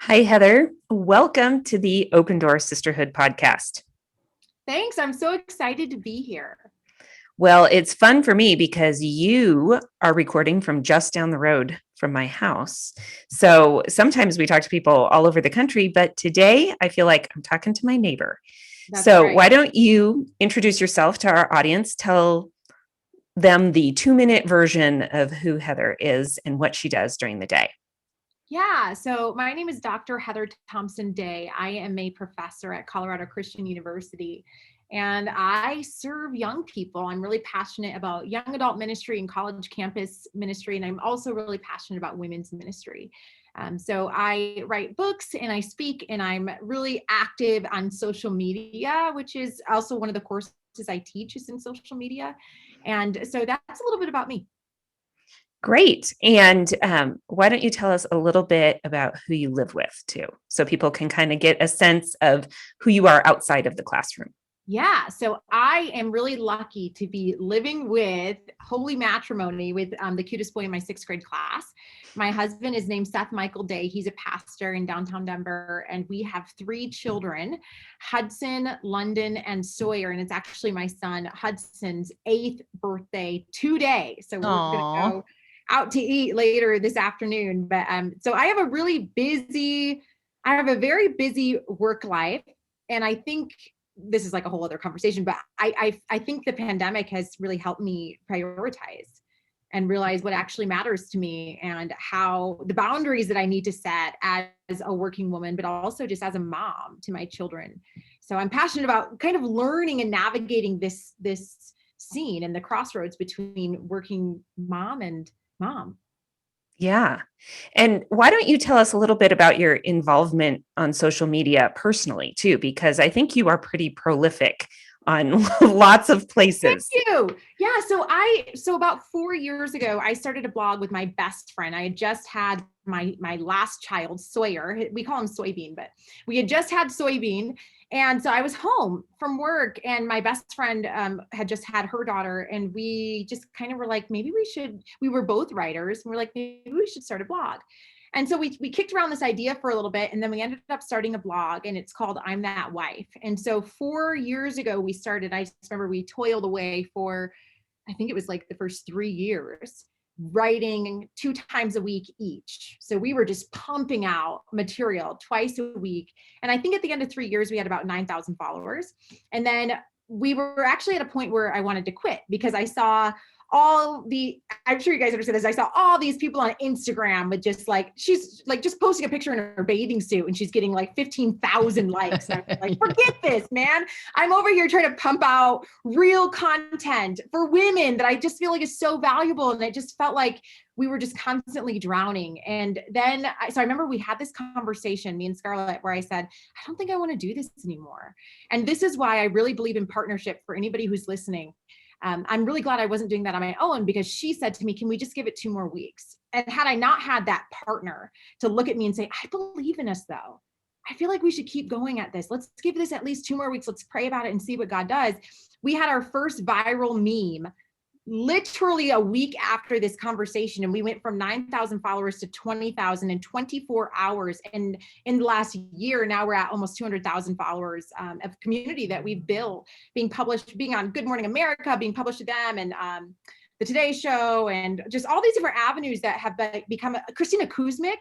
Hi, Heather. Welcome to the Open Door Sisterhood podcast. Thanks. I'm so excited to be here. Well, it's fun for me because you are recording from just down the road from my house. So sometimes we talk to people all over the country, but today I feel like I'm talking to my neighbor. That's So right. why don't you introduce yourself to our audience? Tell them the 2-minute version of who Heather is and what she does during the day. Yeah. So my name is Dr. Heather Thompson Day. I am a professor at Colorado Christian University, and I serve young people. I'm really passionate about young adult ministry and college campus ministry, and I'm also really passionate about women's ministry. So I write books and I speak, and I'm really active on social media, which is also one of the courses I teach is in social media. And so that's a little bit about me. Great. And why don't you tell us a little bit about who you live with too, so people can kind of get a sense of who you are outside of the classroom? Yeah, so I am really lucky to be living with holy matrimony with the cutest boy in my sixth grade class. My husband is named Seth Michael Day. He's a pastor in downtown Denver, and we have three children, Hudson, London, and Sawyer. And it's actually my son Hudson's 8th birthday today. So we're going to Oh, go out to eat later this afternoon. But so I have a very busy work life. And I think this is like a whole other conversation, but I think the pandemic has really helped me prioritize and realize what actually matters to me and how the boundaries that I need to set as a working woman, but also just as a mom to my children. So I'm passionate about kind of learning and navigating this scene and the crossroads between working mom and mom. yeah. And why don't you tell us a little bit about your involvement on social media personally too? Because I think you are pretty prolific on lots of Thank places. you. Yeah, so about 4 years ago, I started a blog with my best friend. I had just had my last child, Sawyer. We call him Soybean, but we had just had Soybean, and so I was home from work, and my best friend had just had her daughter, and we just kind of were like, maybe we should. We were both writers, and we're like, maybe we should start a blog. And so we kicked around this idea for a little bit, and then we ended up starting a blog, and it's called I'm That Wife. And so 4 years ago we started. I just remember we toiled away for, I think it was like the first 3 years, writing 2 times a week each. So we were just pumping out material twice a week. And I think at the end of 3 years, we had about 9,000 followers. And then we were actually at a point where I wanted to quit because I saw I'm sure you guys understand this. I saw all these people on Instagram with just like, she's like just posting a picture in her bathing suit and she's getting like 15,000 likes. And I'm like, forget this, man. I'm over here trying to pump out real content for women that I just feel like is so valuable. And it just felt like we were just constantly drowning. And then, so I remember we had this conversation, me and Scarlett, where I said, I don't think I want to do this anymore. And this is why I really believe in partnership for anybody who's listening. I'm really glad I wasn't doing that on my own because she said to me, can we just give it 2 more weeks? And had I not had that partner to look at me and say, I believe in us though. I feel like we should keep going at this. Let's give this at least 2 more weeks. Let's pray about it and see what God does. We had our first viral meme literally a week after this conversation, and we went from 9,000 followers to 20,000 in 24 hours. And in the last year, now we're at almost 200,000 followers of community that we've built, being published, being on Good Morning America, being published to them, and the Today Show, and just all these different avenues that have become. Christina Kuzmic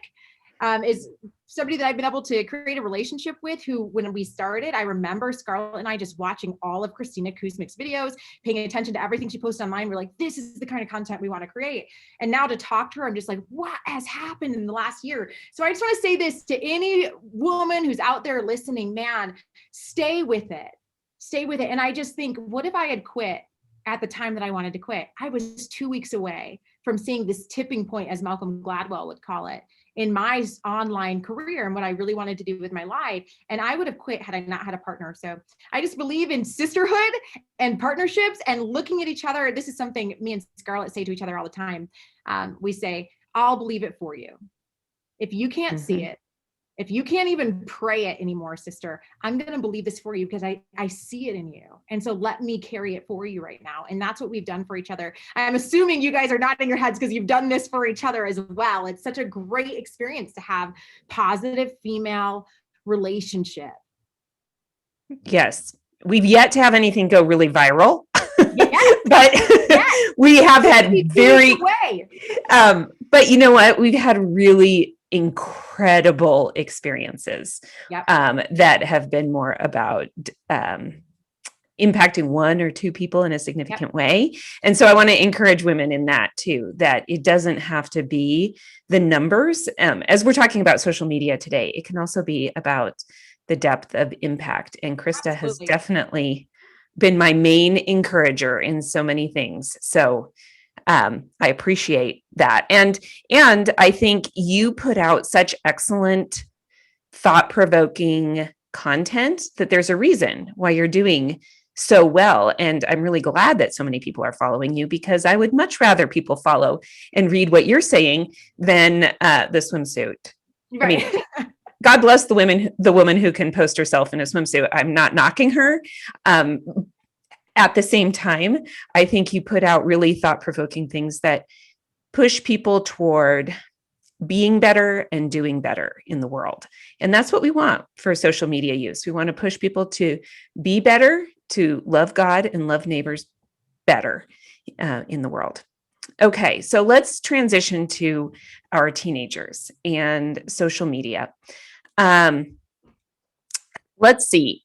is somebody that I've been able to create a relationship with, who, when we started, I remember Scarlett and I just watching all of Christina Kuzmic's videos, paying attention to everything she posted online. We're like, this is the kind of content we want to create. And now to talk to her, I'm just like, what has happened in the last year? So I just want to say this to any woman who's out there listening, man, stay with it. Stay with it. And I just think, what if I had quit at the time that I wanted to quit? I was 2 weeks away from seeing this tipping point, as Malcolm Gladwell would call it, in my online career and what I really wanted to do with my life. And I would have quit had I not had a partner. So I just believe in sisterhood and partnerships and looking at each other. This is something me and Scarlett say to each other all the time. We say, I'll believe it for you. If you can't see Mhm. it, If you can't even pray it anymore, sister, I'm going to believe this for you because I see it in you. And so let me carry it for you right now. And that's what we've done for each other. I'm assuming you guys are nodding your heads because you've done this for each other as well. It's such a great experience to have positive female relationship. Yes. We've yet to have anything go really viral, Yes. but Yes. we have had very, way. But you know what? We've had really incredible experiences Yep. That have been more about impacting one or two people in a significant way. And so I want to encourage women in that too, that it doesn't have to be the numbers. As we're talking about social media today, it can also be about the depth of impact. And Krista has definitely been my main encourager in so many things. So I appreciate that. And I think you put out such excellent, thought-provoking content that there's a reason why you're doing so well. And I'm really glad that so many people are following you, because I would much rather people follow and read what you're saying than the swimsuit. Right. I mean, God bless the woman who can post herself in a swimsuit. I'm not knocking her. At the same time, I think you put out really thought-provoking things that push people toward being better and doing better in the world. And that's what we want for social media use. We want to push people to be better, to love God and love neighbors better in the world. Okay, so let's transition to our teenagers and social media. Let's see.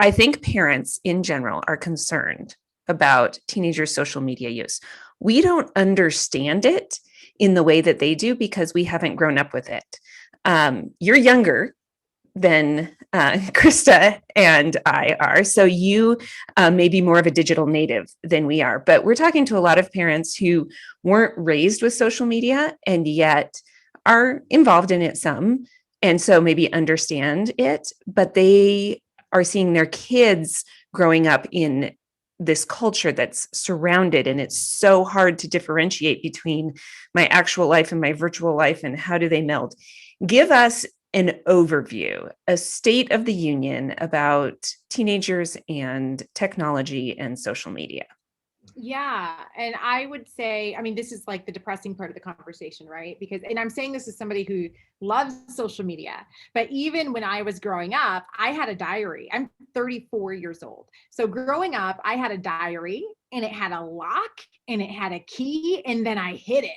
I think parents in general are concerned about teenagers' social media use. We don't understand it in the way that they do because we haven't grown up with it. You're younger than Krista and I are, so you may be more of a digital native than we are. But we're talking to a lot of parents who weren't raised with social media and yet are involved in it some, and so maybe understand it, but they are seeing their kids growing up in this culture that's surrounded, and it's so hard to differentiate between my actual life and my virtual life, and how do they meld? Give us an overview, a state of the union about teenagers and technology and social media. Yeah. And I would say, I mean, this is like the depressing part of the conversation, right? Because, and I'm saying this as somebody who loves social media, but even when I was growing up, I had a diary. I'm 34 years old. So growing up, I had a diary and it had a lock and it had a key, and then I hid it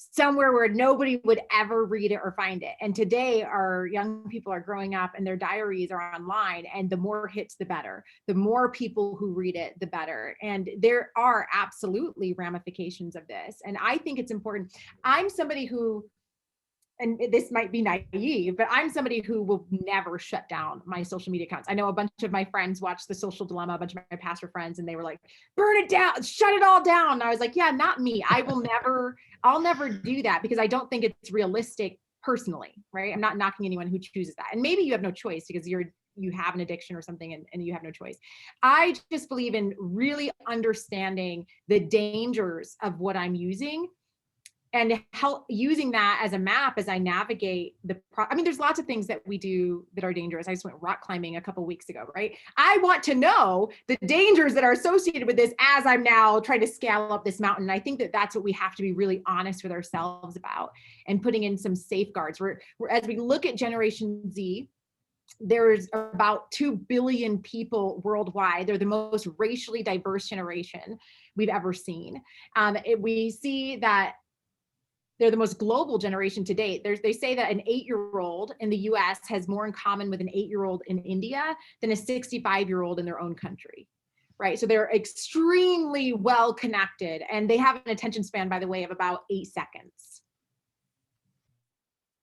somewhere where nobody would ever read it or find it. And today our young people are growing up and their diaries are online, and the more hits, the better. The more people who read it, the better. And there are absolutely ramifications of this. And I think it's important. I'm somebody who, and this might be naive, but I'm somebody who will never shut down my social media accounts. I know a bunch of my friends watched The Social Dilemma, a bunch of my pastor friends, and they were like, burn it down, shut it all down. And I was like, yeah, not me. I'll never do that, because I don't think it's realistic personally, right? I'm not knocking anyone who chooses that. And maybe you have no choice because you have an addiction or something, and you have no choice. I just believe in really understanding the dangers of what I'm using, and help using that as a map as I navigate I mean, there's lots of things that we do that are dangerous. I just went rock climbing a couple of weeks ago, right? I want to know the dangers that are associated with this as I'm now trying to scale up this mountain. And I think that that's what we have to be really honest with ourselves about, and putting in some safeguards. We're as we look at Generation Z, there's about 2 billion people worldwide. They're the most racially diverse generation we've ever seen. We see that they're the most global generation to date. They say that an 8-year-old in the US has more in common with an 8-year-old in India than a 65-year-old in their own country, right? So they're extremely well connected, and they have an attention span, by the way, of about 8 seconds.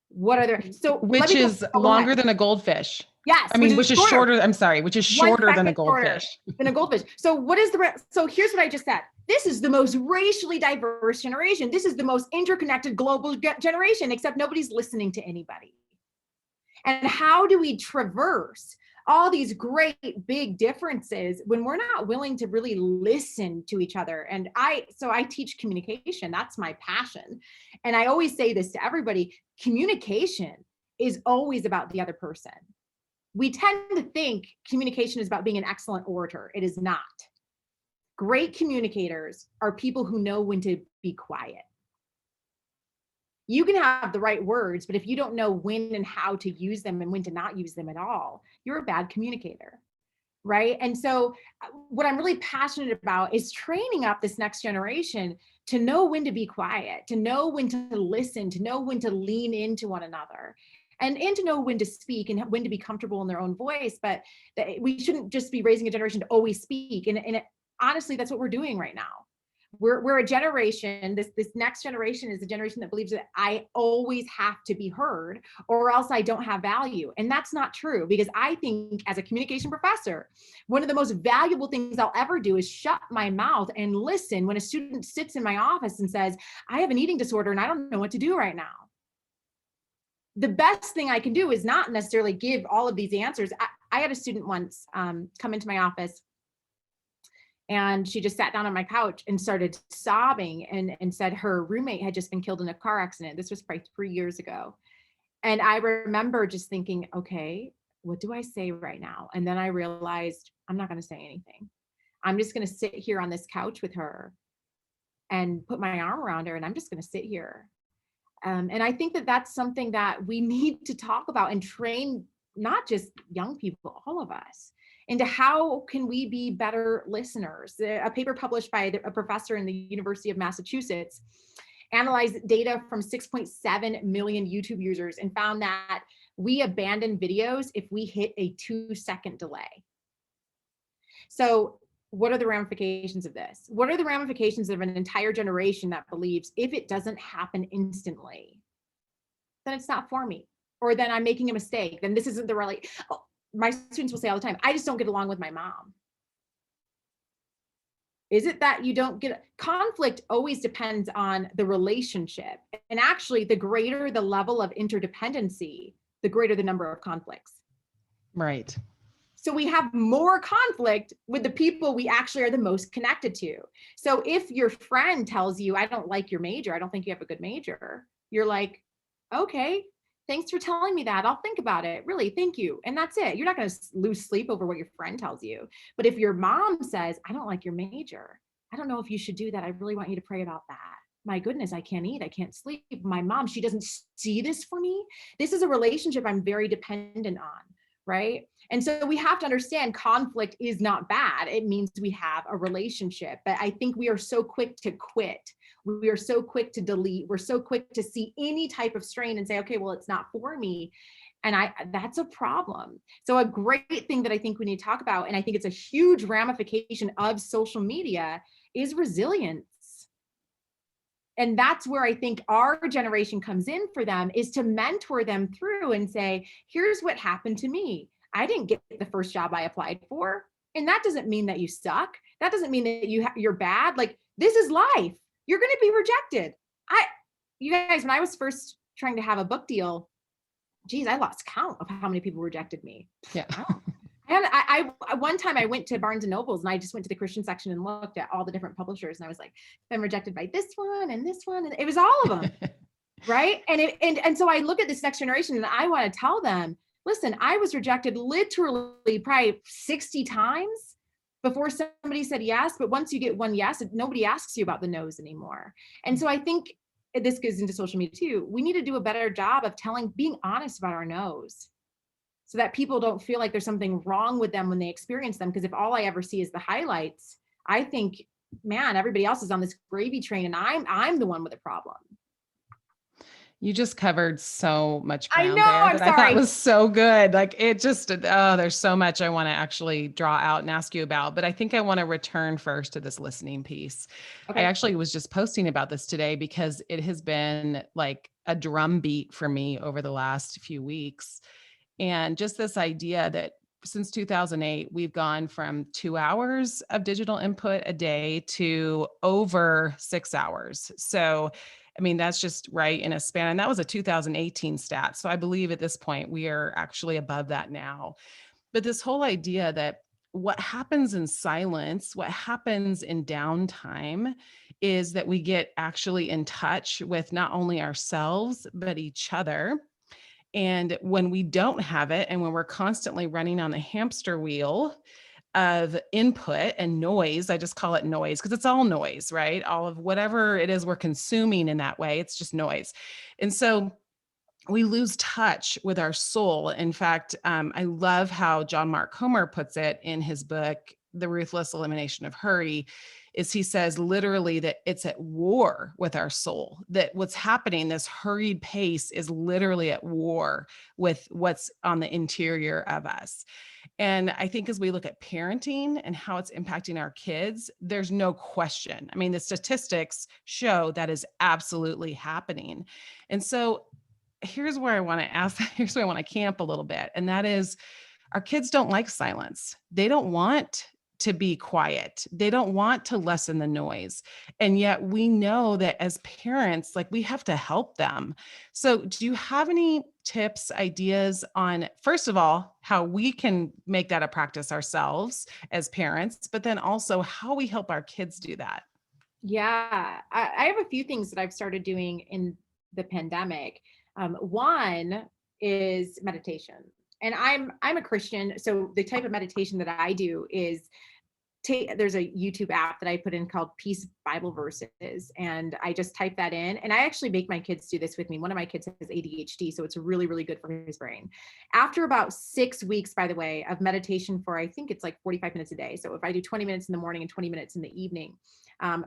What are their, so which is longer than a goldfish. Yes. I mean, which is shorter. I'm sorry, which is shorter than a goldfish. So what is so here's what I just said. This is the most racially diverse generation. This is the most interconnected global generation, except nobody's listening to anybody. And how do we traverse all these great big differences when we're not willing to really listen to each other? And I teach communication. That's my passion. And I always say this to everybody: communication is always about the other person. We tend to think communication is about being an excellent orator. It is not. Great communicators are people who know when to be quiet. You can have the right words, but if you don't know when and how to use them and when to not use them at all, you're a bad communicator, right? And so what I'm really passionate about is training up this next generation to know when to be quiet, to know when to listen, to know when to lean into one another, and to know when to speak and when to be comfortable in their own voice. But we shouldn't just be raising a generation to always speak. And honestly, that's what we're doing right now. We're a generation, this next generation is a generation that believes that I always have to be heard or else I don't have value. And that's not true, because I think as a communication professor, one of the most valuable things I'll ever do is shut my mouth and listen when a student sits in my office and says, I have an eating disorder and I don't know what to do right now. The best thing I can do is not necessarily give all of these answers. I had a student once come into my office, and she just sat down on my couch and started sobbing and said her roommate had just been killed in a car accident. This was probably 3 years ago. And I remember just thinking, okay, what do I say right now? And then I realized I'm not going to say anything. I'm just going to sit here on this couch with her and put my arm around her, and I'm just going to sit here. And I think that that's something that we need to talk about and train, not just young people, all of us, into how can we be better listeners. A paper published by a professor in the University of Massachusetts analyzed data from 6.7 million YouTube users and found that we abandon videos if we hit a 2-second delay. So what are the ramifications of this? What are the ramifications of an entire generation that believes if it doesn't happen instantly, then it's not for me, or then I'm making a mistake, then this isn't the right, my students will say all the time, I just don't get along with my mom. Is it that you don't get conflict? Always depends on the relationship. And actually, the greater the level of interdependency, the greater the number of conflicts. Right. So we have more conflict with the people we actually are the most connected to. So if your friend tells you, I don't like your major, I don't think you have a good major, you're like, okay, thanks for telling me that. I'll think about it. Really, thank you. And that's it. You're not going to lose sleep over what your friend tells you. But if your mom says, I don't like your major, I don't know if you should do that. I really want you to pray about that. My goodness, I can't eat. I can't sleep. My mom, she doesn't see this for me. This is a relationship I'm very dependent on, right? And so we have to understand conflict is not bad. It means we have a relationship. But I think we are so quick to quit. We are so quick to delete. We're so quick to see any type of strain and say, okay, well, it's not for me. And that's a problem. So a great thing that I think we need to talk about, and I think it's a huge ramification of social media, is resilience. And that's where I think our generation comes in for them, is to mentor them through and say, here's what happened to me. I didn't get the first job I applied for. And that doesn't mean that you suck. That doesn't mean that you're bad. Like, this is life. You're going to be rejected. You guys, when I was first trying to have a book deal, geez, I lost count of how many people rejected me. Yeah. I one time I went to Barnes and Nobles and I just went to the Christian section and looked at all the different publishers, and I was like, been rejected by this one and this one, and it was all of them. Right. And so I look at this next generation and I want to tell them, listen, I was rejected literally probably 60 times before somebody said yes. But once you get one yes, nobody asks you about the no's anymore. And so I think this goes into social media too. We need to do a better job of being honest about our no's, so that people don't feel like there's something wrong with them when they experience them. Because if all I ever see is the highlights, I think, man, everybody else is on this gravy train and I'm the one with a problem. You just covered so much ground. I know, there I'm that sorry. I thought was so good. Like, it just, there's so much I want to actually draw out and ask you about, but I think I want to return first to this listening piece. Okay. I actually was just posting about this today because it has been like a drumbeat for me over the last few weeks. And just this idea that since 2008, we've gone from 2 hours of digital input a day to over 6 hours. So, I mean, that's just right in a span. And that was a 2018 stat. So I believe at this point, we are actually above that now. But this whole idea that what happens in silence, what happens in downtime, is that we get actually in touch with not only ourselves, but each other. And when we don't have it, and when we're constantly running on the hamster wheel of input and noise, I just call it noise because it's all noise, right? All of whatever it is we're consuming in that way, it's just noise. And so we lose touch with our soul. In fact, I love how John Mark Comer puts it in his book, The Ruthless Elimination of Hurry, is he says literally that it's at war with our soul, that what's happening, this hurried pace is literally at war with what's on the interior of us. And I think as we look at parenting and how it's impacting our kids, there's no question. I mean, the statistics show that is absolutely happening. And so here's where I want to ask, here's where I want to camp a little bit. And that is, our kids don't like silence. They don't want to be quiet. They don't want to lessen the noise. And yet we know that as parents, like we have to help them. So do you have any tips, ideas on, first of all, how we can make that a practice ourselves as parents, but then also how we help our kids do that? Yeah, I have a few things that I've started doing in the pandemic. One is meditation, and I'm a Christian, so the type of meditation that I do is there's a YouTube app that I put in called Peace Bible Verses, and I just type that in, and I actually make my kids do this with me. One of my kids has ADHD, so it's really, really good for his brain. After about 6 weeks, by the way, of meditation for, I think it's like 45 minutes a day. So if I do 20 minutes in the morning and 20 minutes in the evening,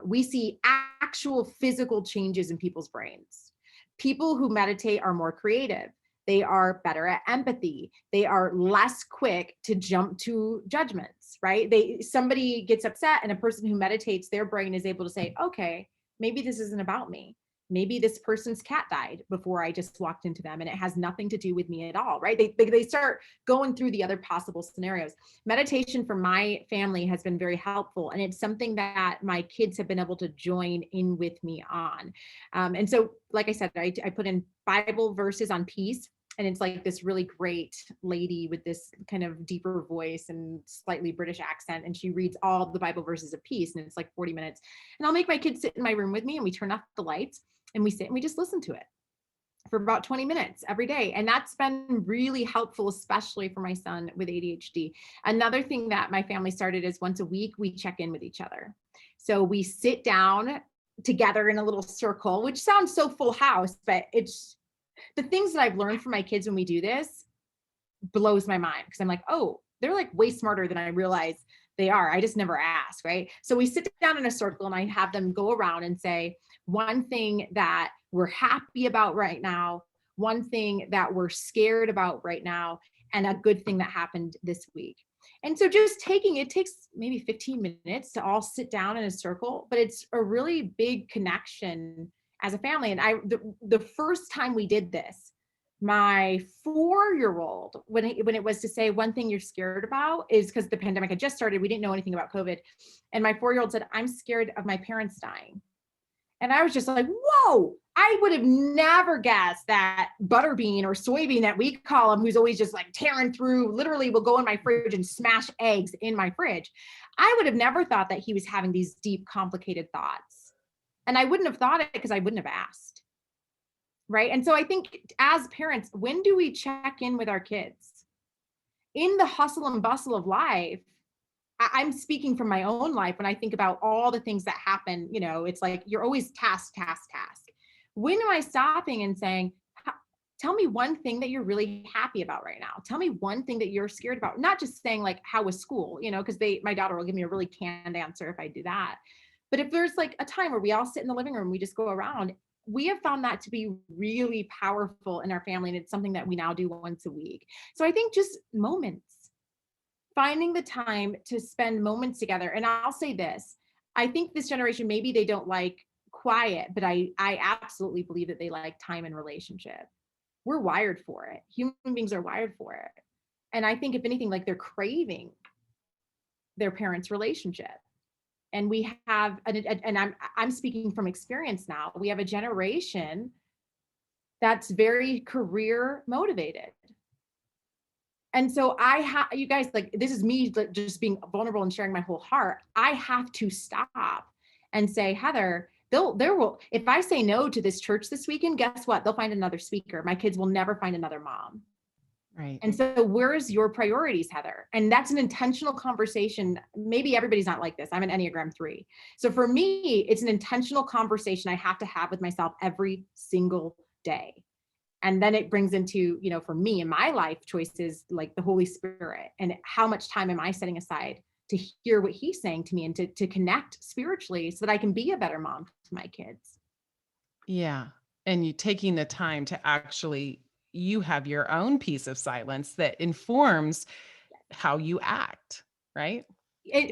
we see actual physical changes in people's brains. People who meditate are more creative. They are better at empathy. They are less quick to jump to judgments, right? Somebody gets upset, and a person who meditates, their brain is able to say, okay, maybe this isn't about me. Maybe this person's cat died before I just walked into them, and it has nothing to do with me at all, right? They start going through the other possible scenarios. Meditation for my family has been very helpful, and it's something that my kids have been able to join in with me on. And so, like I said, I put in Bible verses on peace. And it's like this really great lady with this kind of deeper voice and slightly British accent. And she reads all the Bible verses of peace. And it's like 40 minutes. And I'll make my kids sit in my room with me, and we turn off the lights and we sit and we just listen to it for about 20 minutes every day. And that's been really helpful, especially for my son with ADHD. Another thing that my family started is once a week, we check in with each other. So we sit down together in a little circle, which sounds so Full House, but it's the things that I've learned from my kids when we do this blows my mind, because I'm like, oh, they're like way smarter than I realize they are. I just never ask, right? So we sit down in a circle and I have them go around and say one thing that we're happy about right now, one thing that we're scared about right now, and a good thing that happened this week. And so just it takes maybe 15 minutes to all sit down in a circle, but it's a really big connection as a family. And the first time we did this, my 4-year-old, when it was to say one thing you're scared about, is because the pandemic had just started. We didn't know anything about COVID. And my 4-year-old said, I'm scared of my parents dying. And I was just like, whoa, I would have never guessed that Butterbean, or Soybean that we call him, who's always just like tearing through, literally will go in my fridge and smash eggs in my fridge. I would have never thought that he was having these deep, complicated thoughts. And I wouldn't have thought it because I wouldn't have asked. Right. And so I think as parents, when do we check in with our kids? In the hustle and bustle of life, I'm speaking from my own life. When I think about all the things that happen, it's like you're always task. When am I stopping and saying, tell me one thing that you're really happy about right now? Tell me one thing that you're scared about. Not just saying like, how was school? Because my daughter will give me a really canned answer if I do that. But if there's like a time where we all sit in the living room, we just go around, we have found that to be really powerful in our family. And it's something that we now do once a week. So I think just moments, finding the time to spend moments together. And I'll say this, I think this generation, maybe they don't like quiet, but I absolutely believe that they like time and relationship. We're wired for it. Human beings are wired for it. And I think if anything, like they're craving their parents' relationship. And we have, and I'm speaking from experience now, we have a generation that's very career motivated. And so you guys, like, this is me just being vulnerable and sharing my whole heart. I have to stop and say, Heather, if I say no to this church this weekend, guess what? They'll find another speaker. My kids will never find another mom. Right. And so where's your priorities, Heather? And that's an intentional conversation. Maybe everybody's not like this. I'm an Enneagram 3. So for me, it's an intentional conversation I have to have with myself every single day. And then it brings into, for me in my life choices, like the Holy Spirit, and how much time am I setting aside to hear what he's saying to me and to connect spiritually so that I can be a better mom to my kids. Yeah. And you taking the time to actually, you have your own piece of silence that informs how you act, right?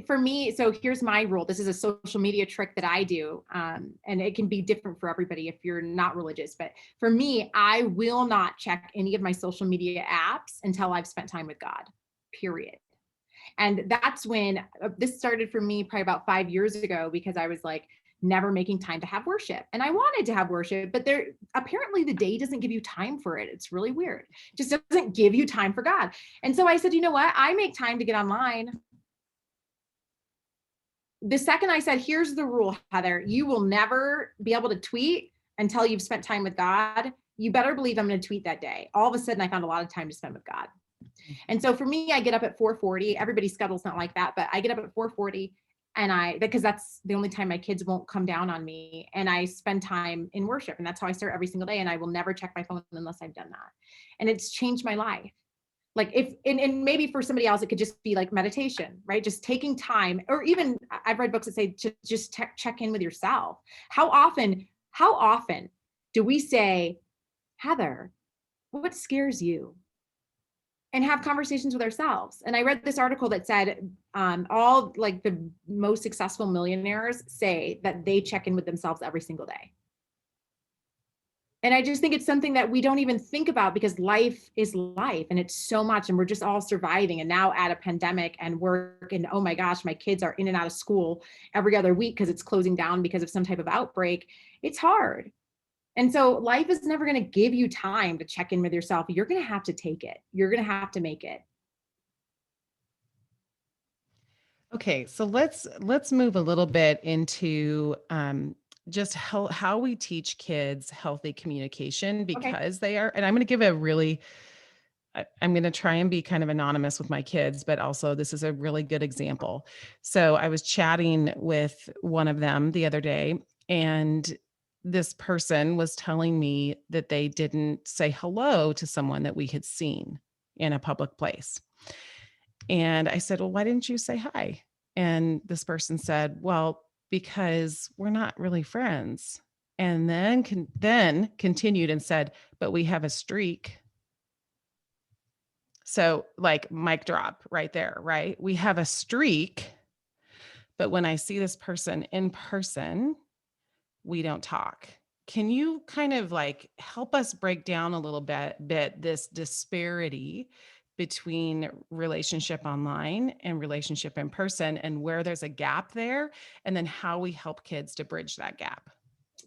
For me, so here's my rule. This is a social media trick that I do. And it can be different for everybody if you're not religious. But for me, I will not check any of my social media apps until I've spent time with God, period. And that's when this started for me probably about 5 years ago, because I was like never making time to have worship. And I wanted to have worship, but apparently the day doesn't give you time for it. It's really weird. It just doesn't give you time for God. And so I said, you know what? I make time to get online. The second I said, here's the rule, Heather, you will never be able to tweet until you've spent time with God. You better believe I'm going to tweet that day. All of a sudden I found a lot of time to spend with God. And so for me, I get up at 4:40. Everybody's schedule's not like that, but I get up at 4:40 because that's the only time my kids won't come down on me. And I spend time in worship, and that's how I start every single day. And I will never check my phone unless I've done that. And it's changed my life. Like and maybe for somebody else, it could just be like meditation, right? Just taking time, or even I've read books that say just check in with yourself. How often do we say, Heather, what scares you? And have conversations with ourselves. And I read this article that said all like the most successful millionaires say that they check in with themselves every single day. And I just think it's something that we don't even think about, because life is life and it's so much, and we're just all surviving. And now add a pandemic and work, and oh my gosh, my kids are in and out of school every other week because it's closing down because of some type of outbreak. It's hard. And so life is never going to give you time to check in with yourself. You're going to have to take it. You're going to have to make it. Okay, so let's move a little bit into just how we teach kids healthy communication, because they are, and I'm going to give I'm going to try and be kind of anonymous with my kids, but also this is a really good example. So I was chatting with one of them the other day, and this person was telling me that they didn't say hello to someone that we had seen in a public place. And I said, well, why didn't you say hi? And this person said, well, because we're not really friends. And then continued and said, but we have a streak. So like mic drop right there, right? We have a streak, but when I see this person in person, we don't talk. Can you kind of like help us break down a little bit this disparity between relationship online and relationship in person, and where there's a gap there, and then how we help kids to bridge that gap?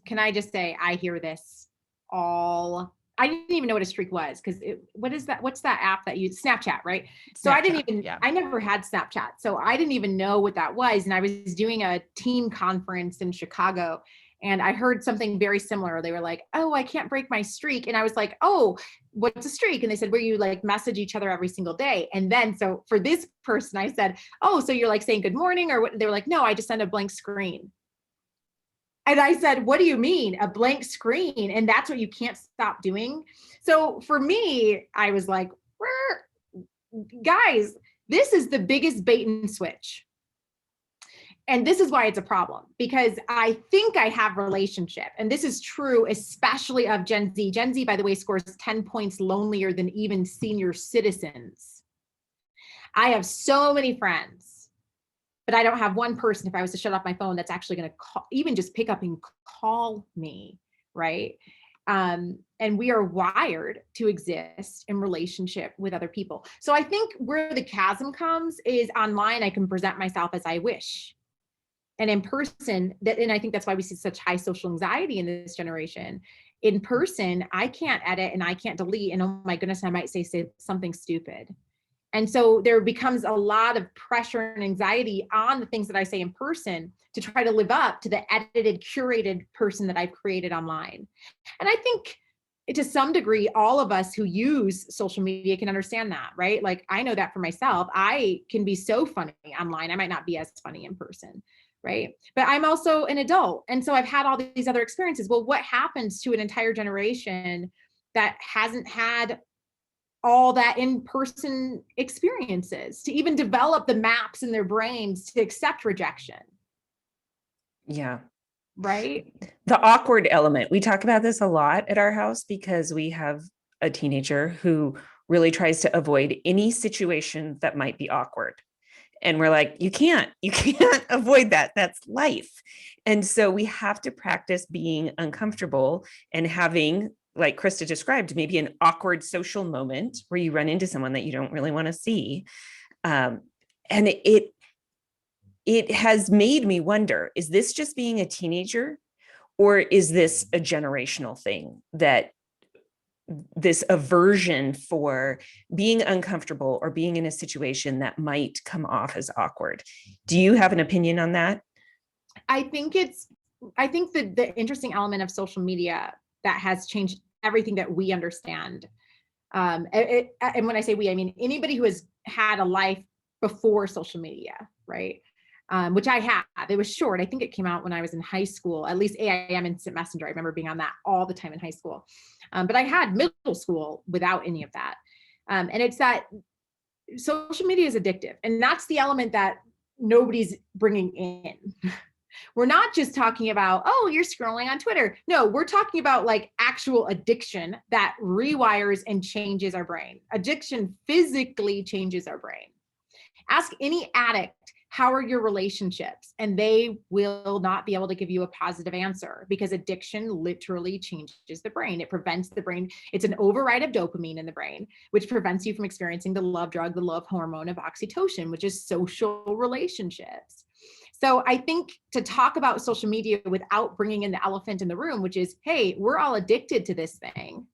Can I just say, I hear this I didn't even know what a streak was, because what is that? What's that app that you Snapchat, right? So I never had Snapchat. So I didn't even know what that was. And I was doing a teen conference in Chicago, and I heard something very similar. They were like, oh, I can't break my streak. And I was like, oh, what's a streak? And they said, where you like message each other every single day. And then, so for this person, I said, oh, so you're like saying good morning, or what? They were like, no, I just send a blank screen. And I said, what do you mean, a blank screen? And that's what you can't stop doing. So for me, I was like, guys, this is the biggest bait and switch. And this is why it's a problem, because I think I have relationship. And this is true, especially of Gen Z. Gen Z, by the way, scores 10 points lonelier than even senior citizens. I have so many friends, but I don't have one person, if I was to shut off my phone, that's actually going to even just pick up and call me, right? And we are wired to exist in relationship with other people. So I think where the chasm comes is online, I can present myself as I wish. And in person, and I think that's why we see such high social anxiety in this generation. In person, I can't edit and I can't delete. And oh my goodness, I might say something stupid. And so there becomes a lot of pressure and anxiety on the things that I say in person to try to live up to the edited, curated person that I've created online. And I think to some degree, all of us who use social media can understand that, right? Like, I know that for myself. I can be so funny online. I might not be as funny in person, right? But I'm also an adult. And so I've had all these other experiences. Well, what happens to an entire generation that hasn't had all that in-person experiences to even develop the maps in their brains to accept rejection? Yeah. Right? The awkward element. We talk about this a lot at our house because we have a teenager who really tries to avoid any situation that might be awkward. And we're like, you can't avoid that. That's life. And so we have to practice being uncomfortable and having, like Krista described, maybe an awkward social moment where you run into someone that you don't really want to see. And it has made me wonder, is this just being a teenager, or is this a generational thing, that this aversion for being uncomfortable or being in a situation that might come off as awkward? Do you have an opinion on that? I think that the interesting element of social media that has changed everything that we understand. And when I say we, I mean anybody who has had a life before social media, right? Which I have. It was short. I think it came out when I was in high school, at least AIM Instant Messenger. I remember being on that all the time in high school. But I had middle school without any of that. And it's that social media is addictive. And that's the element that nobody's bringing in. We're not just talking about, oh, you're scrolling on Twitter. No, we're talking about like actual addiction that rewires and changes our brain. Addiction physically changes our brain. Ask any addict, how are your relationships? And they will not be able to give you a positive answer, because addiction literally changes the brain. It prevents the brain. It's an override of dopamine in the brain, which prevents you from experiencing the love drug, the love hormone of oxytocin, which is social relationships. So I think to talk about social media without bringing in the elephant in the room, which is, hey, we're all addicted to this thing,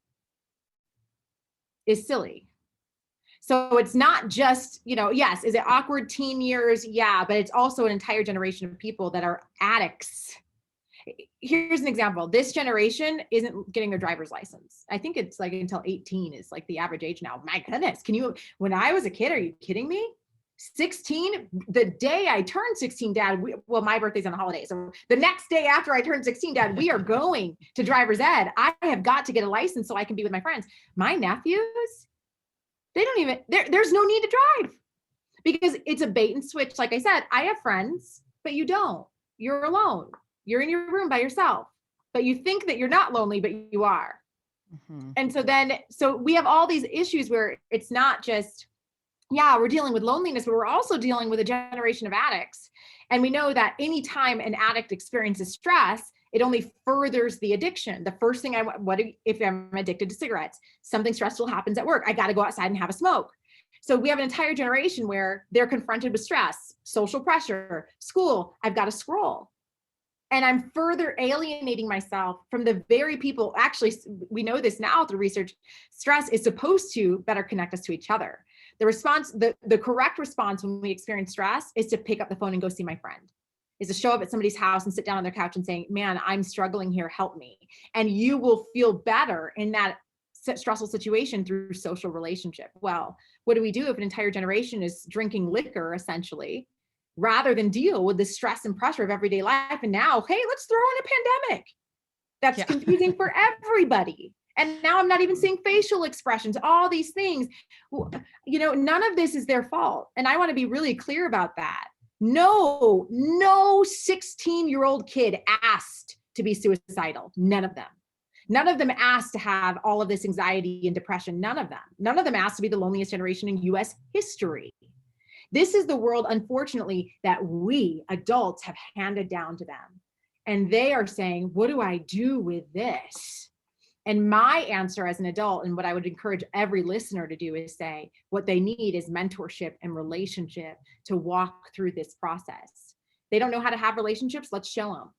is silly. So it's not just, yes, is it awkward teen years? Yeah, but it's also an entire generation of people that are addicts. Here's an example. This generation isn't getting their driver's license. I think it's like until 18 is like the average age now. My goodness, when I was a kid, are you kidding me? 16, the day I turned 16, Dad, my birthday's on a holiday. So the next day after I turned 16, Dad, we are going to driver's ed. I have got to get a license so I can be with my friends. My nephews, they don't even, there's no need to drive, because it's a bait and switch. Like I said, I have friends, but you don't. You're alone. You're in your room by yourself, but you think that you're not lonely, but you are. Mm-hmm. And so we have all these issues where it's not just, yeah, we're dealing with loneliness, but we're also dealing with a generation of addicts. And we know that anytime an addict experiences stress, it only furthers the addiction. The first thing if I'm addicted to cigarettes, something stressful happens at work, I got to go outside and have a smoke. So we have an entire generation where they're confronted with stress, social pressure, school, I've got to scroll. And I'm further alienating myself from the very people. Actually, we know this now through research. Stress is supposed to better connect us to each other. The correct response when we experience stress is to pick up the phone and go see my friend, is to show up at somebody's house and sit down on their couch and saying, man, I'm struggling here, help me. And you will feel better in that stressful situation through social relationship. Well, what do we do if an entire generation is drinking liquor, essentially, rather than deal with the stress and pressure of everyday life? And now, hey, let's throw in a pandemic. That's confusing for everybody. And now I'm not even seeing facial expressions, all these things. None of this is their fault. And I want to be really clear about that. No 16-year-old kid asked to be suicidal. None of them. None of them asked to have all of this anxiety and depression. None of them. None of them asked to be the loneliest generation in US history. This is the world, unfortunately, that we adults have handed down to them. And they are saying, what do I do with this? And my answer as an adult, and what I would encourage every listener to do, is say what they need is mentorship and relationship to walk through this process. They don't know how to have relationships. Let's show them.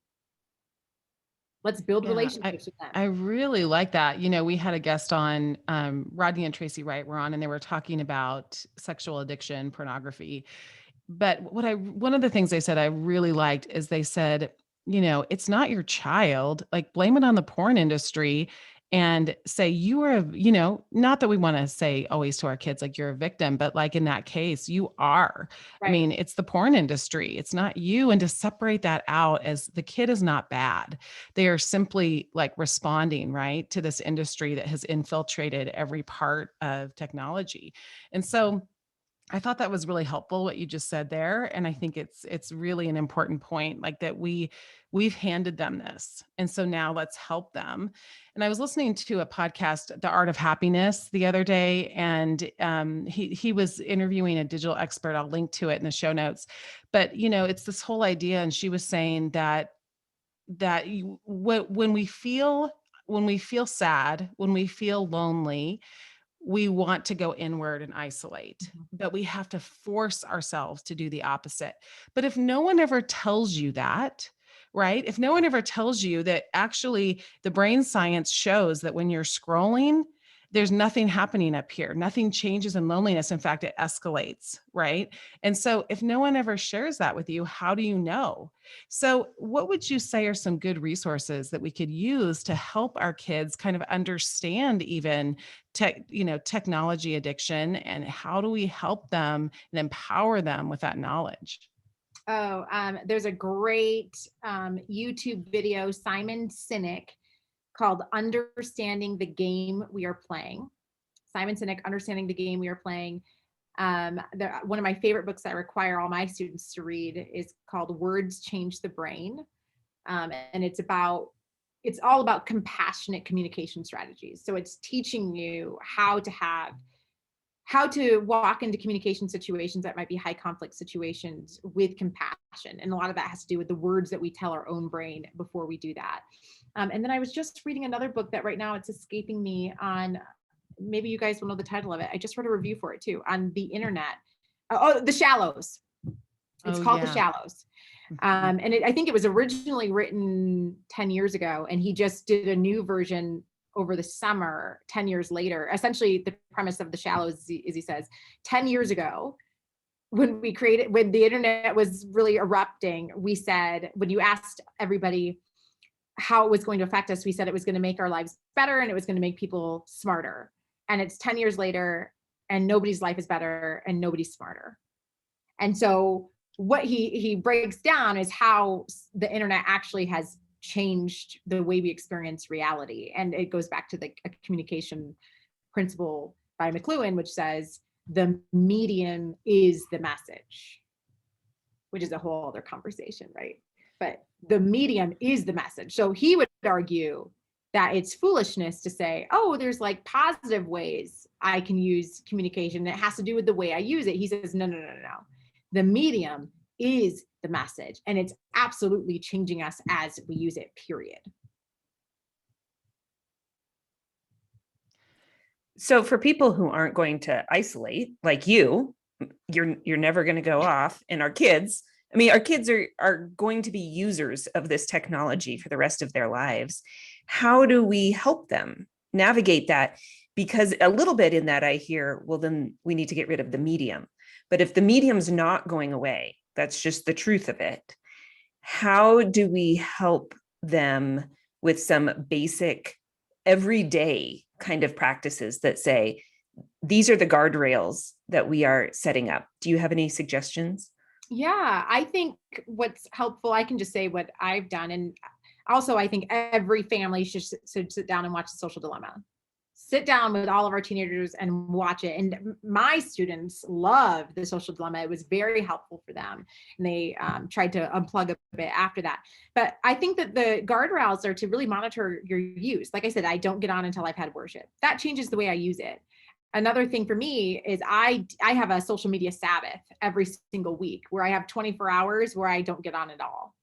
Let's build Yeah, relationships with I them. really like that. You know, we had a guest on, Rodney and Tracy Wright were on, and they were talking about sexual addiction, pornography. But one of the things they said I really liked is they said, you know, it's not your child, like blame it on the porn industry and say you are, you know, not that we want to say always to our kids, like you're a victim, but like in that case, you are. I Right. mean, it's the porn industry, it's not you. And to separate that out as the kid is not bad. They are simply like responding, right, to this industry that has infiltrated every part of technology. And so, I thought that was really helpful what you just said there, and I think it's really an important point, like that we've handed them this, and so now let's help them. And I was listening to a podcast, The Art of Happiness, the other day, and he was interviewing a digital expert. I'll link to it in the show notes, but you know, it's this whole idea, and she was saying that when we feel sad, when we feel lonely, we want to go inward and isolate, Mhm. but we have to force ourselves to do the opposite. But if no one ever tells you that, right? If no one ever tells you that actually the brain science shows that when you're scrolling, there's nothing happening up here, nothing changes in loneliness. In fact, it escalates, right? And so if no one ever shares that with you, how do you know? So, what would you say are some good resources that we could use to help our kids kind of understand even technology addiction, and how do we help them and empower them with that knowledge? Oh, there's a great YouTube video, Simon Sinek, called Understanding the Game We Are Playing. Simon Sinek, Understanding the Game We Are Playing. One of my favorite books I require all my students to read is called Words Change the Brain. And it's all about compassionate communication strategies. So it's teaching you how to walk into communication situations that might be high conflict situations with compassion. And a lot of that has to do with the words that we tell our own brain before we do that. And then I was just reading another book that right now it's escaping me on, maybe you guys will know the title of it. I just read a review for it too on the internet. Oh, The Shallows. It's Oh, called The yeah. Shallows. Mhm. I think it was originally written 10 years ago, and he just did a new version over the summer 10 years later. Essentially, the premise of The Shallows is he says, 10 years ago, when the internet was really erupting, we said, when you asked everybody how it was going to affect us, we said it was going to make our lives better and it was going to make people smarter. And it's 10 years later, and nobody's life is better and nobody's smarter. And so what he breaks down is how the internet actually has changed the way we experience reality. And it goes back to the communication principle by McLuhan, which says the medium is the message, which is a whole other conversation, right? But the medium is the message. So he would argue that it's foolishness to say, oh, there's like positive ways I can use communication. It has to do with the way I use it. He says, no, no, no, no, no. The medium is the message, and it's absolutely changing us as we use it, period. So for people who aren't going to isolate, like you're never going to go off, and our kids, I mean, our kids are going to be users of this technology for the rest of their lives. How do we help them navigate that? Because a little bit in that I hear, well, then we need to get rid of the medium. But if the medium's not going away, that's just the truth of it. How do we help them with some basic everyday kind of practices that say, these are the guardrails that we are setting up? Do you have any suggestions? Yeah, I think what's helpful, I can just say what I've done. And also, I think every family should sit down and watch The Social Dilemma. Sit down with all of our teenagers and watch it. And my students love The Social Dilemma. It was very helpful for them. And they tried to unplug a bit after that. But I think that the guardrails are to really monitor your use. Like I said, I don't get on until I've had worship. That changes the way I use it. Another thing for me is I have a social media Sabbath every single week where I have 24 hours where I don't get on at all.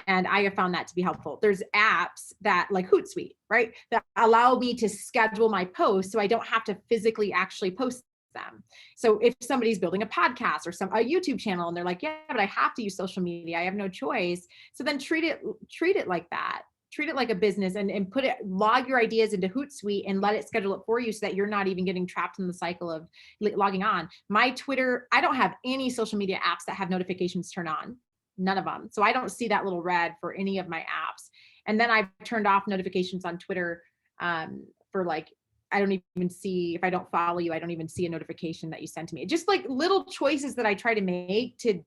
And I have found that to be helpful. There's apps that like Hootsuite, right, that allow me to schedule my posts so I don't have to physically actually post them. So if somebody's building a podcast or a YouTube channel and they're like, yeah, but I have to use social media, I have no choice. So then treat it like that. treat it like a business and log your ideas into Hootsuite and let it schedule it for you so that you're not even getting trapped in the cycle of logging on. My Twitter, I don't have any social media apps that have notifications turned on, none of them. So I don't see that little red for any of my apps. And then I've turned off notifications on Twitter for like, I don't even see, if I don't follow you, I don't even see a notification that you sent to me. Just like little choices that I try to make to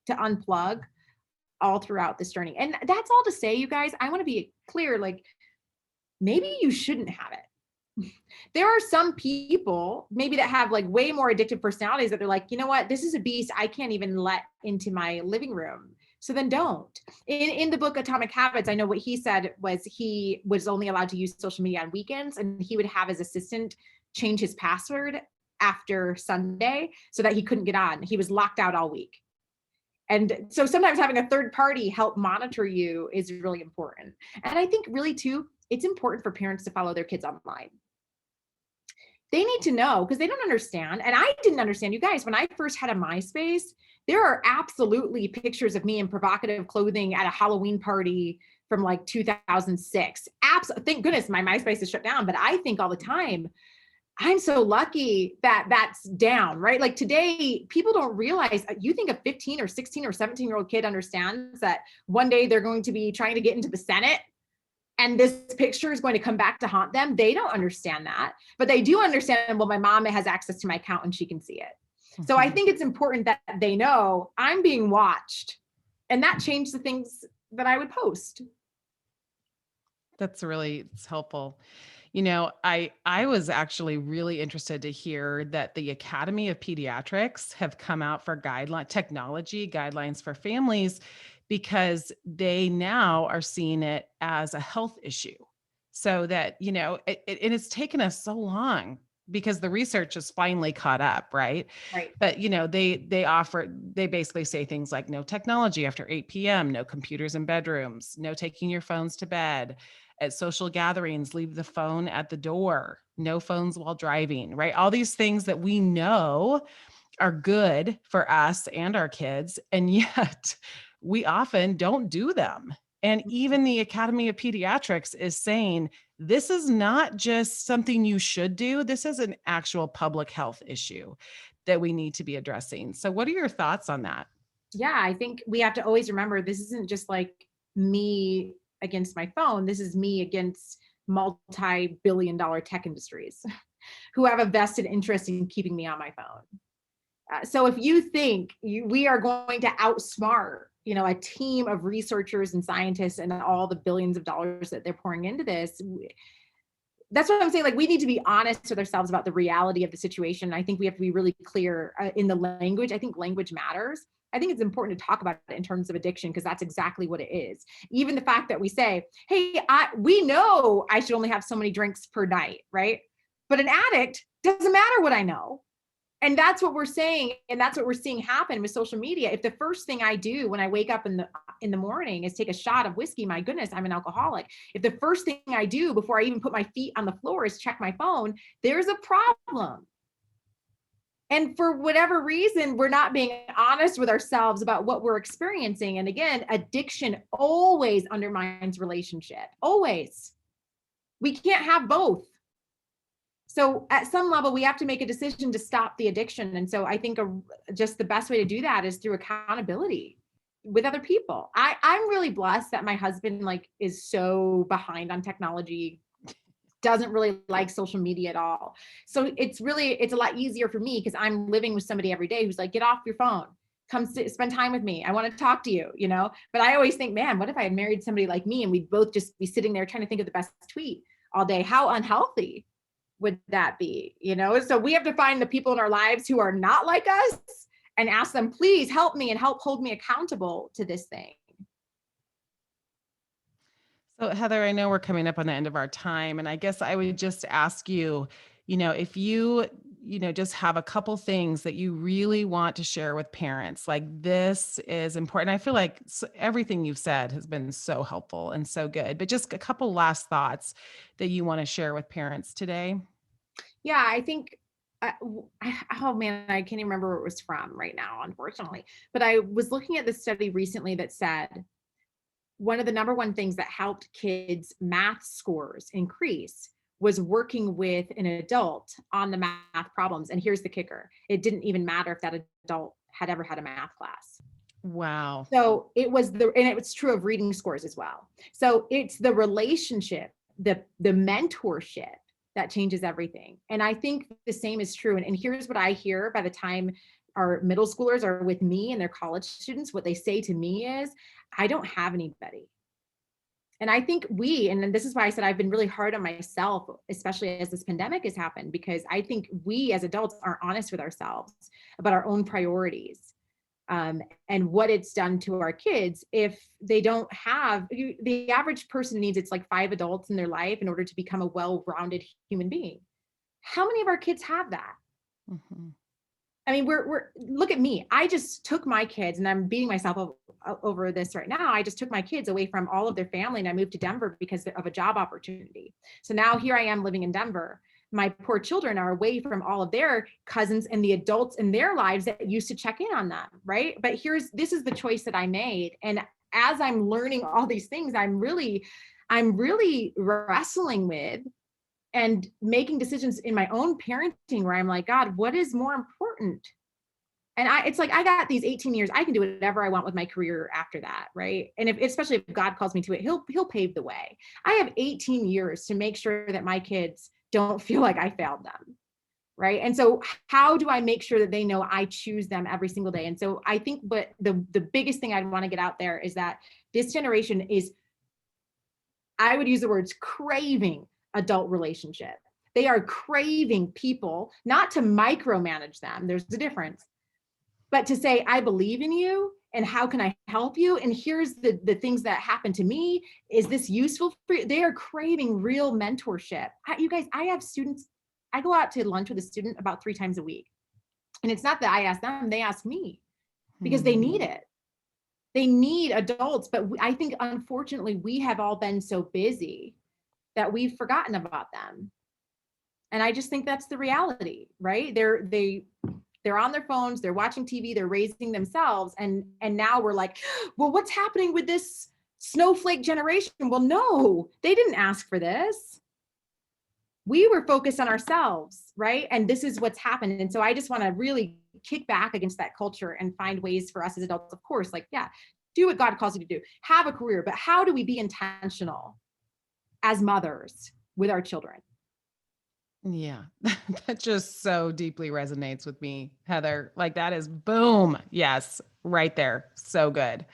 unplug all throughout this journey. And that's all to say, you guys, I want to be clear, like maybe you shouldn't have it. There are some people maybe that have like way more addictive personalities that they're like, you know what, this is a beast I can't even let into my living room. So then don't. In the book Atomic Habits, I know what he said was he was only allowed to use social media on weekends, and he would have his assistant change his password after Sunday so that he couldn't get on. He was locked out all week. And so sometimes having a third party help monitor you is really important. And I think really too, it's important for parents to follow their kids online. They need to know because they don't understand. And I didn't understand, you guys, when I first had a MySpace, there are absolutely pictures of me in provocative clothing at a Halloween party from like 2006. Thank goodness my MySpace is shut down, but I think all the time, I'm so lucky that that's down, right? Like today, people don't realize, you think a 15 or 16 or 17-year-old kid understands that one day they're going to be trying to get into the Senate and this picture is going to come back to haunt them. They don't understand that, but they do understand, well, my mom has access to my account and she can see it. Mm-hmm. So I think it's important that they know I'm being watched, and that changed the things that I would post. It's helpful. You know, I was actually really interested to hear that the Academy of Pediatrics have come out for technology guidelines for families, because they now are seeing it as a health issue. So that, you know, it's taken us so long because the research has finally caught up, right? Right. But, you know, they basically say things like no technology after 8 p.m., no computers in bedrooms, no taking your phones to bed. At social gatherings, leave the phone at the door, no phones while driving, right? All these things that we know are good for us and our kids, and yet we often don't do them. And even the Academy of Pediatrics is saying this is not just something you should do. This is an actual public health issue that we need to be addressing. So what are your thoughts on that? Yeah, I think we have to always remember this isn't just like me against my phone. This is me against multi-billion-dollar tech industries who have a vested interest in keeping me on my phone. So if you think we are going to outsmart, you know, a team of researchers and scientists and all the billions of dollars that they're pouring into this, that's what I'm saying. Like, we need to be honest with ourselves about the reality of the situation. I think we have to be really clear in the language. I think language matters. I think it's important to talk about it in terms of addiction, because that's exactly what it is. Even the fact that we say, hey, we know I should only have so many drinks per night, right? But an addict, doesn't matter what I know. And that's what we're saying. And that's what we're seeing happen with social media. If the first thing I do when I wake up in the morning is take a shot of whiskey, my goodness, I'm an alcoholic. If the first thing I do before I even put my feet on the floor is check my phone, there's a problem. And for whatever reason, we're not being honest with ourselves about what we're experiencing. And again, addiction always undermines relationship, always. We can't have both. So at some level, we have to make a decision to stop the addiction. And so I think just the best way to do that is through accountability with other people. I'm really blessed that my husband is so behind on technology, doesn't really like social media at all. So it's a lot easier for me because I'm living with somebody every day who's like, get off your phone, come spend time with me. I want to talk to you, you know? But I always think, man, what if I had married somebody like me and we'd both just be sitting there trying to think of the best tweet all day? How unhealthy would that be? You know? So we have to find the people in our lives who are not like us and ask them, please help me and help hold me accountable to this thing. So Heather, I know we're coming up on the end of our time, and I guess I would just ask you, if you just have a couple things that you really want to share with parents, like this is important. I feel like everything you've said has been so helpful and so good, but just a couple last thoughts that you want to share with parents today. Yeah, I think, oh man, I can't even remember where it was from right now, unfortunately. But I was looking at this study recently that said one of the number one things that helped kids' math scores increase was working with an adult on the math problems. And here's the kicker. It didn't even matter if that adult had ever had a math class. Wow. So and it was true of reading scores as well. So it's the relationship, the mentorship that changes everything. And I think the same is true. And here's what I hear by the time our middle schoolers are with me and their college students, what they say to me is, I don't have anybody. And I think and this is why I said I've been really hard on myself, especially as this pandemic has happened, because I think we as adults aren't honest with ourselves about our own priorities. And what it's done to our kids if they don't have the average person needs it's like 5 adults in their life in order to become a well-rounded human being. How many of our kids have that? Mm-hmm. I mean, we're look at me. I just took my kids, and I'm beating myself over this right now. I just took my kids away from all of their family, and I moved to Denver because of a job opportunity. So now here I am living in Denver. My poor children are away from all of their cousins and the adults in their lives that used to check in on them, right? But this is the choice that I made. And as I'm learning all these things, I'm really wrestling with and making decisions in my own parenting where I'm like, God, what is more important? And it's like, I got these 18 years, I can do whatever I want with my career after that, right? And especially if God calls me to it, he'll pave the way. I have 18 years to make sure that my kids don't feel like I failed them, right? And so how do I make sure that they know I choose them every single day? And so I think, but the biggest thing I'd want to get out there is that this generation is, I would use the words craving adult relationship. They are craving people, not to micromanage them, there's a difference, but to say, I believe in you and how can I help you? And here's the things that happened to me. Is this useful for you? They are craving real mentorship. You guys, I have students, I go out to lunch with a student about 3 times a week. And it's not that I ask them, they ask me because they need it. They need adults. But I think, unfortunately, we have all been so busy that we've forgotten about them. And I just think that's the reality, right? They're on their phones, they're watching TV, they're raising themselves. And now we're like, well, what's happening with this snowflake generation? Well, no, they didn't ask for this. We were focused on ourselves, right? And this is what's happened. And so I just want to really kick back against that culture and find ways for us as adults, of course, like, yeah, do what God calls you to do, have a career, but how do we be intentional as mothers with our children? Yeah, that just so deeply resonates with me, Heather. Like that is boom. Yes, right there. So good.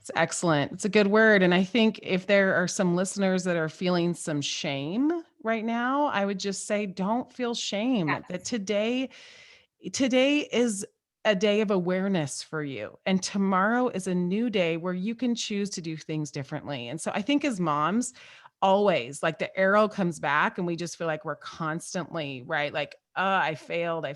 It's excellent. It's a good word. And I think if there are some listeners that are feeling some shame right now, I would just say, don't feel shame. Yes. That today is a day of awareness for you. And tomorrow is a new day where you can choose to do things differently. And so I think as moms, always like the arrow comes back and we just feel like we're constantly, right? Like, I failed.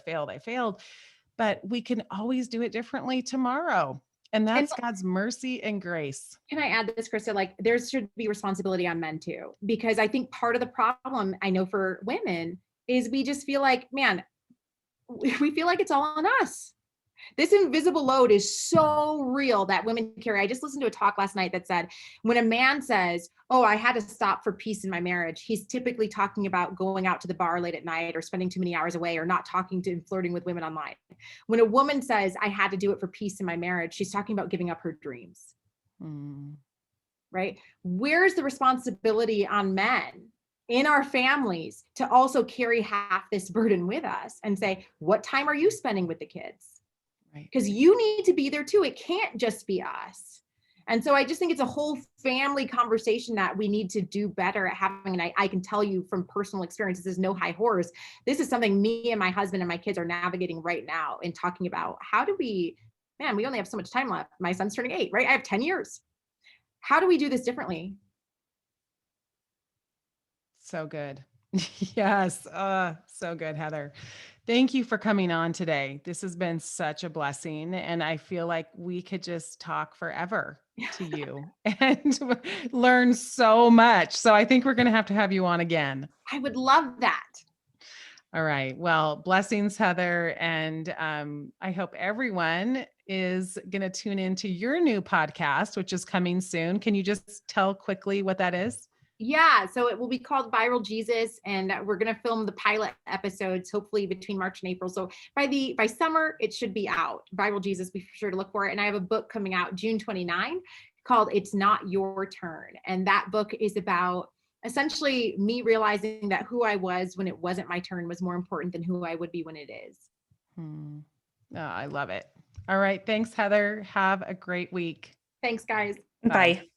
But we can always do it differently tomorrow. And that's God's mercy and grace. Can I add this, Krista? Like, there should be responsibility on men too, because I think part of the problem I know for women is we just feel like, man, we feel like it's all on us. This invisible load is so real that women carry. I just listened to a talk last night that said, when a man says, oh, I had to stop for peace in my marriage, he's typically talking about going out to the bar late at night or spending too many hours away or not talking to and flirting with women online. When a woman says, I had to do it for peace in my marriage, she's talking about giving up her dreams. Right? Where's the responsibility on men in our families to also carry half this burden with us and say, what time are you spending with the kids? Because you need to be there too. It can't just be us. And so I just think it's a whole family conversation that we need to do better at having. And I can tell you from personal experience, this is no high horse. This is something me and my husband and my kids are navigating right now and talking about how do we, man, we only have so much time left. My son's turning 8, right? I have 10 years. How do we do this differently? So good. Yes. So good, Heather. Thank you for coming on today. This has been such a blessing. And I feel like we could just talk forever to you and learn so much. So I think we're going to have you on again. I would love that. All right. Well, blessings, Heather. And I hope everyone is going to tune into your new podcast, which is coming soon. Can you just tell quickly what that is? Yeah, so it will be called Viral Jesus, and we're going to film the pilot episodes hopefully between March and April. So by summer it should be out. Viral Jesus, be sure to look for it. And I have a book coming out June 29 called It's Not Your Turn, and that book is about essentially me realizing that who I was when it wasn't my turn was more important than who I would be when it is. Oh, I love it. All right. Thanks, Heather. Have a great week. Thanks, guys. Bye. Bye.